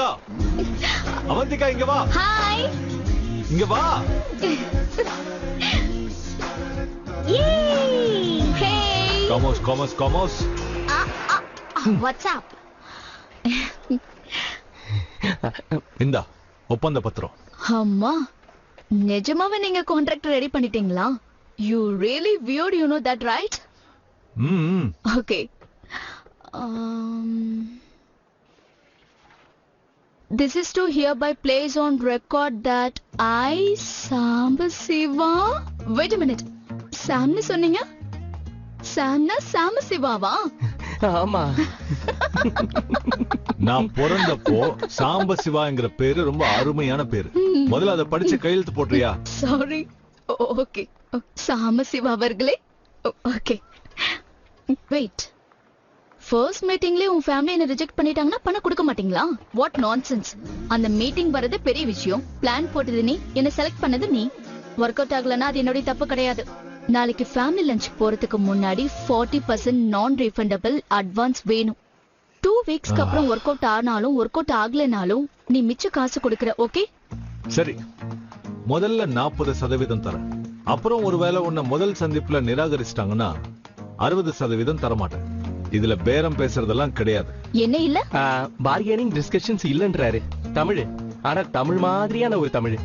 அவந்திகா அவந்திகா இங்க வா. ஹாய். இங்க வா. Hey. Comos. What's up? இந்தா ஒப்பந்த பத்திரம். அம்மா, நிஜமாவே நீங்க கான்ட்ராக்ட் ரெடி பண்ணிட்டீங்களா? You really weird, you know that, right? Okay. This is to hereby place on record that I, Sambasiva... Wait a minute. Samnu சொன்னீங்க? Samna Sambasivaவா? ஆமா. நான் பிறந்தப்போ சாம்பசிவாங்கிற பேரு ரொம்ப அருமையான பேரு. முதல்ல அதை படிச்சு கையெழுத்து போடுறியா? Sorry. Okay. சாம்பசிவா அவர்களே. Okay. Wait. ஃபர்ஸ்ட் மீட்டிங்லயே உன் ஃபேமிலி என்ன ரிஜெக்ட் பண்ணிட்டாங்கன்னா பணம் கொடுக்க மாட்டீங்களா? What nonsense. அந்த மீட்டிங் வரது பெரிய விஷயம். பிளான் போட்டது நீ, என்ன செலக்ட் பண்ணது நீ. ஒர்க் அவுட் ஆகலன்னா அது என்னோட தப்பு கிடையாது. நாளைக்கு ஃபேமிலி லஞ்ச் போறதுக்கு முன்னாடி 40% நான் ரீஃபண்டபிள் அட்வான்ஸ் வேணும். 2 வீக்ஸ்க்கு அப்புறம் ஒர்க் அவுட் ஆனாலும் ஒர்க் அவுட் ஆகலனாலும் நீ மிச்ச காசு கொடுக்கற. ஓகே? சரி, முதல்ல 40% தரேன். அப்புறம் ஒருவேளை உன்னை முதல் சந்திப்புல நிராகரிச்சிட்டாங்கன்னா 60% தரமாட்டேன். இதுல பேரம் பேசுறதெல்லாம் கிடையாது. என்ன இல்ல? Bargaining discussions இல்லன்றாரு. தமிழ், ஆனா தமிழ் மாதிரியான ஒரு தமிழ்.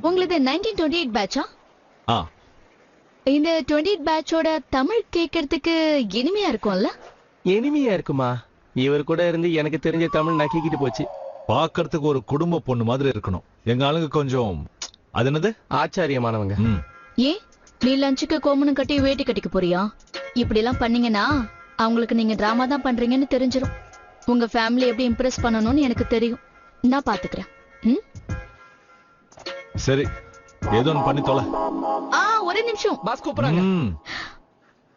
உங்களுக்கு 1928 பேட்சா? ஆ. இந்த 28 பேட்சோட தமிழ் கேட்கறதுக்கு இனிமையா இருக்கும்ல? இனிமையா இருக்குமா? இவர் கூட இருந்து எனக்கு தெரிஞ்ச தமிழ் நக்கிக்கிட்டு போச்சு. பாக்கிறதுக்கு ஒரு குடும்ப பொண்ணு மாதிரி இருக்கணும். எங்க ஆளுங்க கொஞ்சம் அது என்னது ஆச்சரியமானவங்க. ஏன் நீ லஞ்சுக்கு கோமணம் கட்டி வேட்டி கட்டிக்க போறியா? இப்படி எல்லாம் பண்ணீங்கன்னா அவங்களுக்கு நீங்க டிராமா தான் பண்றீங்கன்னு தெரிஞ்சிடும். உங்க ஃபேமிலி எப்படி இம்ப்ரெஸ் பண்ணணும்னு எனக்கு தெரியும். நான் பாத்துக்கிறேன். சரி, ஏதோ ஒன்று பண்ணி தொலை. ஒரு நிமிஷம். பாஸ் கூப்பிடுறாங்க.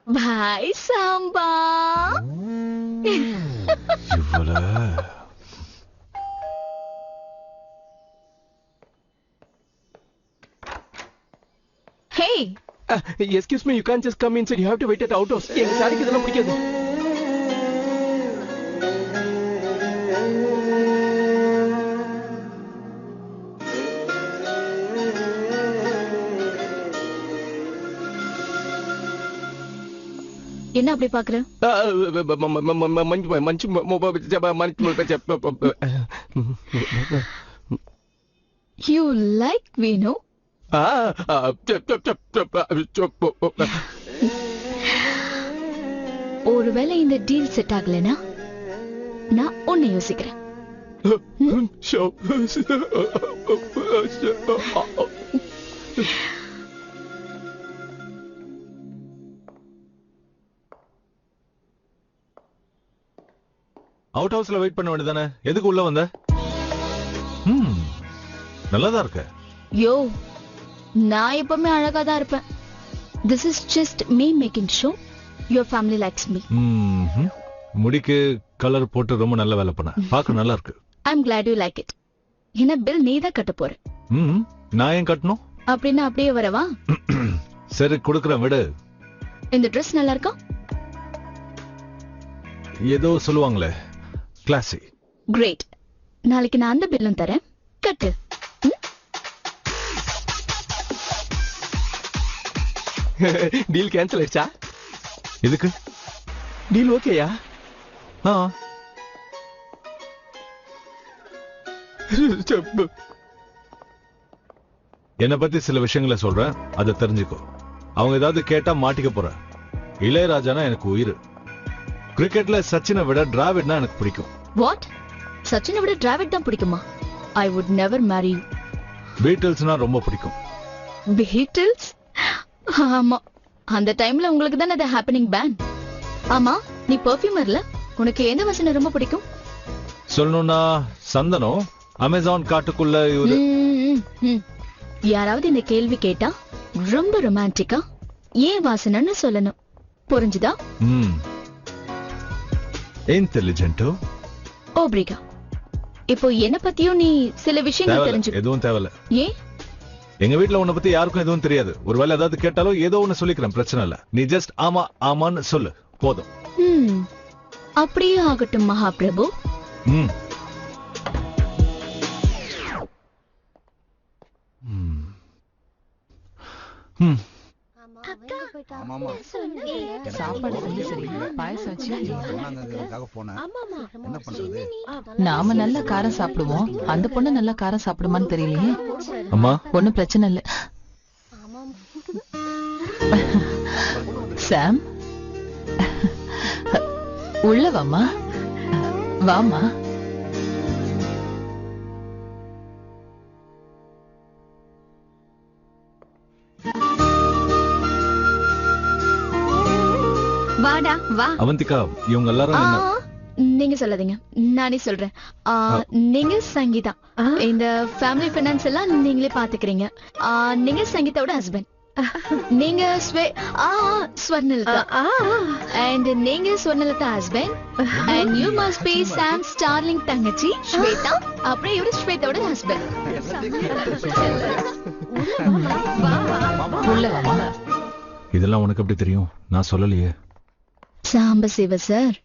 பாய் Samba. Hey. Excuse me, you can't just come inside. You have to wait at outhouse. எங்க சாரிக்கு இதெல்லாம் பிடிக்காது. என்ன அப்படி பாக்குற? You like Vinu? ஒருவேளை இந்த டீல் செட் ஆகலனா நான் ஒன்னு யோசிக்கிறேன். அவுட் ஹவுஸ்ல வெயிட் பண்ண வேண்டியதானே? எதுக்கு உள்ள வந்த? நல்லாதான் இருக்க. யோ, நான் எப்பவுமே அழகா தான் இருப்பேன். This is just me making sure your family likes me. முடிக்கு கலர் போட்டு ரொம்ப நல்ல வேலை பண்ண. பார்க்க நல்லா இருக்கு. I'm glad you like it. என்ன பில் நீ தான் கட்ட போற? நான் ஏன் கட்டணும்? அப்படின்னா அப்படியே வரவா? சரி, கொடுக்குறேன் விடு. இந்த Dress நல்லா இருக்கா? ஏதோ சொல்லுவாங்களே, கிளாசி. Great. நாளைக்கு நான் அந்த பில்லும் தரேன். கட்டு. டீல் கேன்சல் ஆயிடுச்சா? எதுக்கு? டீல் ஓகேயா? என்ன பத்தி சில விஷயங்களை சொல்றேன், அதை தெரிஞ்சுக்கோ. அவங்க ஏதாவது கேட்டா மாட்டிக்க போற. இளையராஜானா எனக்கு உயிர். கிரிக்கெட்ல சச்சினை விட டிராவிட்னா எனக்கு பிடிக்கும். வாட்? சச்சினை விட டிராவிட் தான் பிடிக்குமா? I would never marry you. பீட்டில்ஸ்னா ரொம்ப பிடிக்கும். பீட்டில்ஸ்? ஆமா, அந்த டைம்ல உங்களுக்கு தானே அது ஹேப்பனிங் பேண்ட். ஆமா, நீ பெர்ஃபியூமர்ல உனக்கு எந்த வாசனை ரொம்ப பிடிக்கும்? சொல்லணும்னா சந்தனம். அமேசான் காட்டுக்குள்ள யாராவது இந்த கேள்வி கேட்டா ரொம்ப ரொமான்டிக்கா ஏன் வாசனைன்னு சொல்லணும். புரிஞ்சுதா? இன்டெலிஜென்ட்டோ. ஓப்ரிகா. இப்போ என்ன பத்தியும் நீ சில விஷயங்கள் தெரிஞ்சுக்க. எதுவும் தேவையில்ல. ஏன்? எங்க வீட்டுல உன்னை பத்தி யாருக்கும் எதுவும் தெரியாது. ஒருவேளை ஏதாவது கேட்டாலும் ஏதோ ஒன்னு சொல்லிக்கிறேன், பிரச்சனை இல்ல. நீ ஜஸ்ட் ஆமா ஆமான்னு சொல்லு போதும். அப்படியே ஆகட்டும் மகாபிரபு. ம். சாப்பாடு செஞ்சு சரி பாயசம் வச்சு போனேன். என்ன பண்றது? நாம நல்ல காரம் சாப்பிடுவோம், அந்த பொண்ணு நல்லா காரம் சாப்பிடுமான்னு தெரியலையே. அம்மா ஒண்ணும் பிரச்சனை இல்ல. சாம் உள்ள வாமா, வாமா. வாடா வா. அவந்திகா, இவங்க எல்லாரும் என்ன? நீங்க சொல்லாதீங்க, நானே சொல்றேன். நீங்க சங்கீதா, இந்த ஃபேமிலி ஃபைனான்ஸ் எல்லாம் நீங்களே பாத்துக்கிறீங்க. நீங்க சங்கீதாவோட ஹஸ்பண்ட். நீங்க ஸ்வர்ணலதா, அண்ட் நீங்க Swarnalatha husband, and you must be Sam Starling தங்கச்சி ஸ்வேதா. அப்புறம் இவரு ஸ்வேதாவோட ஹஸ்பண்ட். உள்ள வாமா. இதெல்லாம் உனக்கு எப்படி தெரியும்? நான் சொல்லலையே. சாம்பசிவ சார்,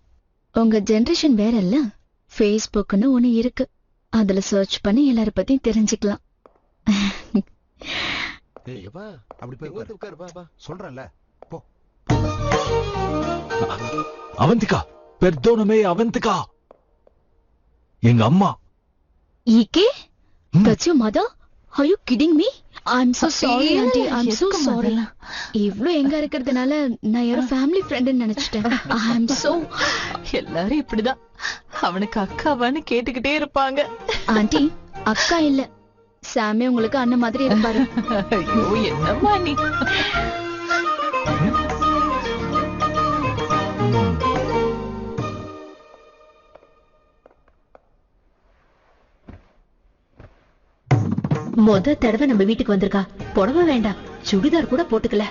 உங்க ஜெனரேஷன் வேற இல்ல. Facebookன்னு ஒண்ணு இருக்கு, அதுல சர்ச் பண்ணி எல்லார பத்தியும் தெரிஞ்சுக்கலாம். அப்படி போய் உட்காரு. சொல்றேன்ல, போ. அவந்திகா, பெர்தோனமே அவந்திகா, எங்க அம்மா. ஈகே that's your mother? Are you kidding me? I'm so sorry auntie, I'm so sorry. இவ்ளோ எங்க இருக்கிறதுனால நான் யாரோ ஃபேமிலி ஃப்ரெண்ட்னு நினைச்சிட்டேன். I'm so. எல்லாரும் இப்படிதான் அவனுக்கு அக்காவான்னு கேட்டுக்கிட்டே இருப்பாங்க. ஆண்டி, அக்கா இல்ல, சாமே உங்களுக்கு அண்ணன் மாதிரி இருப்பாரு. ஐயோ என்னம்மா நீ. மொத தடவை நம்ம வீட்டுக்கு வந்திருக்கா. புடவை வேண்டாம், சுடிதார் கூட போட்டுக்கல.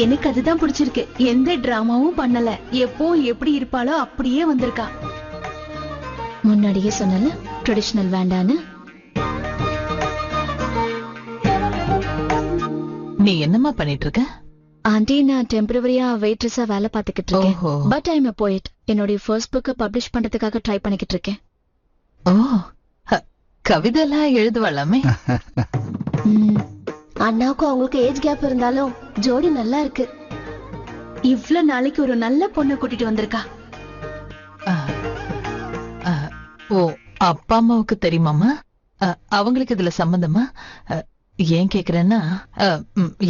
எனக்கு அதுதான் பிடிச்சிருக்கு. எந்த டிராமாவும் பண்ணல, எப்போ எப்படி இருப்பாளோ அப்படியே வந்திருக்கா. முன்னாடியே சொன்னல ட்ரெடிஷனல் வேண்டான்னு. நீ என்னம்மா பண்ணிட்டு இருக்க? ஆண்டி, நான் டெம்பரவரியா வெயிட்ரஸா வேலை பார்த்துக்கிட்டு இருக்கேன். ஓஹோ. But I am a poet. என்னுடைய ஃபர்ஸ்ட் புக்கை பப்ளிஷ் பண்றதுக்காக ட்ரை பண்ணிக்கிட்டு இருக்கேன். ஓ, கவிதை எல்லாம் எழுதுவாளாமே. அண்ணாவுக்கும் அவங்களுக்கு ஏஜ் கேப் இருந்தாலும் ஜோடி நல்லா இருக்கு. இவ்ளோ நாளைக்கு ஒரு நல்ல பொண்ணை கூட்டிட்டு வந்திருக்கா. ஓ, அப்பா அம்மாவுக்கு தெரியுமாமா? அவங்களுக்கு இதுல சம்பந்தமா? ஏன் கேக்குறேன்னா,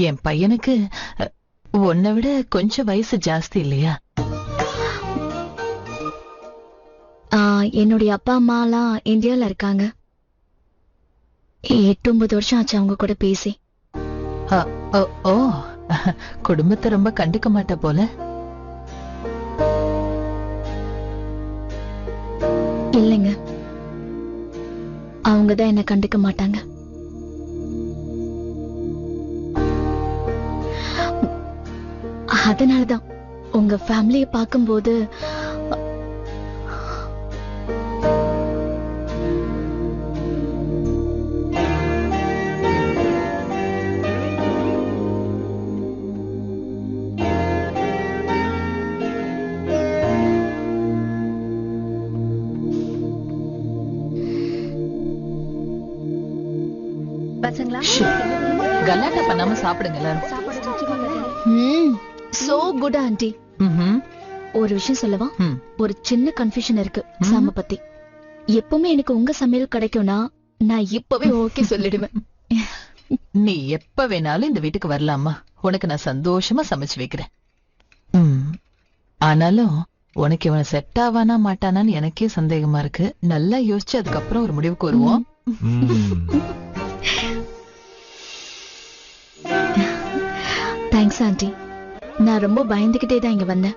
என் பையனுக்கு உன்னை விட கொஞ்சம் வயசு ஜாஸ்தி இல்லையா? என்னுடைய அப்பா அம்மா எல்லாம் இந்தியால இருக்காங்க. 8-9 வருஷம் ஆச்சு அவங்க கூட பேசி. ஓ, குடும்பத்தை ரொம்ப கண்டுக்க மாட்டா போல. இல்லைங்க, அவங்கதான் என்ன கண்டுக்க மாட்டாங்க. அதனாலதான் உங்க ஃபேமிலிய பார்க்கும்போது கலாட்டா பண்ணாம சாப்பிடுங்க எல்லாரும். So good aunty. ஒரு விஷயம் சொல்லவா? ஒரு சின்ன கன்ஃபியூஷன் இருக்கு சாம பத்தி. எப்பவுமே எனக்கு உங்க சமையல் கிடைக்கும்னா நான் இப்பவே ஓகே சொல்லிடுவேன். நீ எப்ப வேணாலும் இந்த வீட்டுக்கு வரலாமா? உனக்கு நான் சந்தோஷமா சமைச்சு வைக்கிறேன். ஆனாலும் உனக்கு இவனை செட் ஆவானா மாட்டானான்னு எனக்கே சந்தேகமா இருக்கு. நல்லா யோசிச்சு அதுக்கப்புறம் ஒரு முடிவுக்கு வருவோம். Thanks aunty. நான் ரொம்ப பயந்துகிட்டே தான் இங்க வந்தேன்.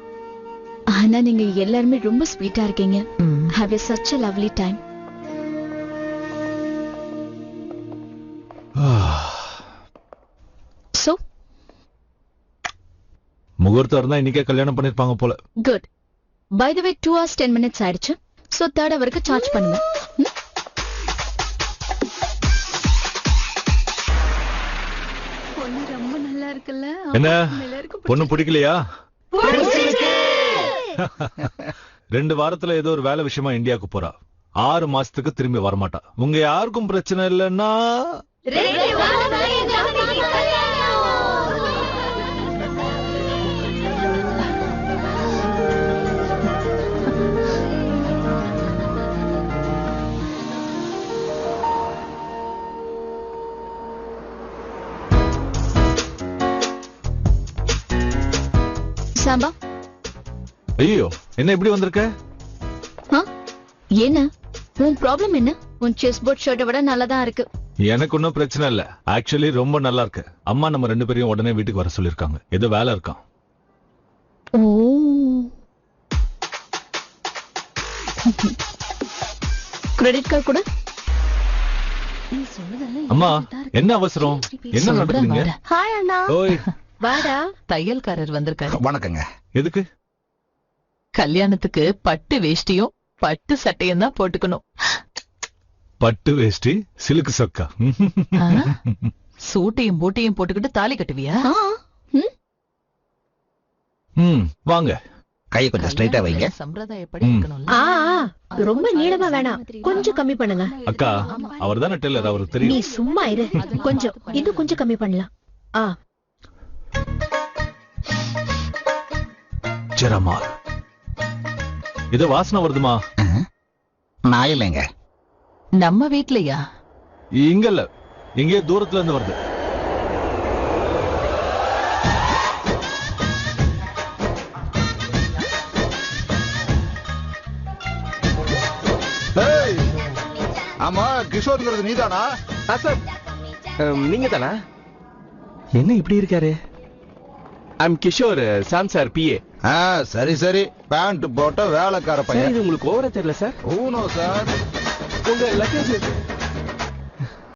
ஆனா நீங்க எல்லாருமே ரொம்ப ஸ்வீட்டா இருக்கீங்க. Have a such a lovely time. So முகூர்த்தம் இருந்தா இன்னைக்கே கல்யாணம் பண்ணிருப்பாங்க போல. good. By the way 2 hours 10 minutes ஆயிடுச்சு. So 3rd hourக்கு சார்ஜ் பண்ணுங்க. பொண்ணு ரொம்ப நல்லா இருக்குல்ல? என்ன பொண்ணு பிடிக்கலையா? 2 வாரத்துல ஏதோ ஒரு வேலை விஷயமா இந்தியாவுக்கு போறா. 6 மாசத்துக்கு திரும்பி வரமாட்டா. உங்க யாருக்கும் பிரச்சனை இல்லைன்னா சாம்பா ஐயோ என்ன இப்படி வந்திருக்க? என்ன உன் ப்ராப்ளம் என்ன? உன் செஸ் போர்ட் ஷர்ட்டை விட நல்லதான் இருக்கு. எனக்கு ஒன்னும் பிரச்சனை இல்ல. ஆக்சுவலி ரொம்ப நல்லா இருக்கு. அம்மா நம்ம 2 பேரையும் உடனே வீட்டுக்கு வர சொல்லிருக்காங்க. ஏதோ வேலை இருக்கான். ஓ கிரெடிட் கார்டு கூட. அம்மா என்ன அவசரம்? என்ன நடக்குதுங்க? ஹாய் அண்ணா. ஓய் வாடா. தையல்காரர் வந்திருக்காரு. வணக்கங்க. எதுக்கு? கல்யாணத்துக்கு பட்டு வேஷ்டியும் பட்டு சட்டையும் தான் போட்டுக்கணும். பட்டு வேஷ்டி சிலுக்கு சொக்கா. சூட்டையும் பூட்டையும் போட்டுக்கிட்டு தாலி கட்டுவியா? வாங்க. கையை கொஞ்சம் ஸ்ட்ரைட்டா வைங்க. சம்பிரதாயப்படி இருக்கணும்ல. ரொம்ப நீளமா வேணாம், கொஞ்சம் கம்மி பண்ணுங்க. அக்கா அவர் தானே டெய்லர், அவருக்கு தெரியும். நீ சும்மா இரு, கொஞ்சம் இன்னும் கொஞ்சம் கம்மி பண்ணலாம். ஜெரமா இது வாசனை வருதுமா? நான் இல்லைங்க. நம்ம வீட்லயா? இங்க இல்ல, எங்கேயோ தூரத்துல இருந்து வருது. ஆமா, கிஷோர்ங்கிறது நீதானா? சார் நீங்க தானா? என்ன இப்படி இருக்காரு? I'm Kishore, Sam sir PA. சரி சரி, பேண்ட் போட்ட வேலைக்கார பையன். இது உங்களுக்கு ஓவரா தெரியல சார். ஊனோ சார். உங்க லக்கேஜ்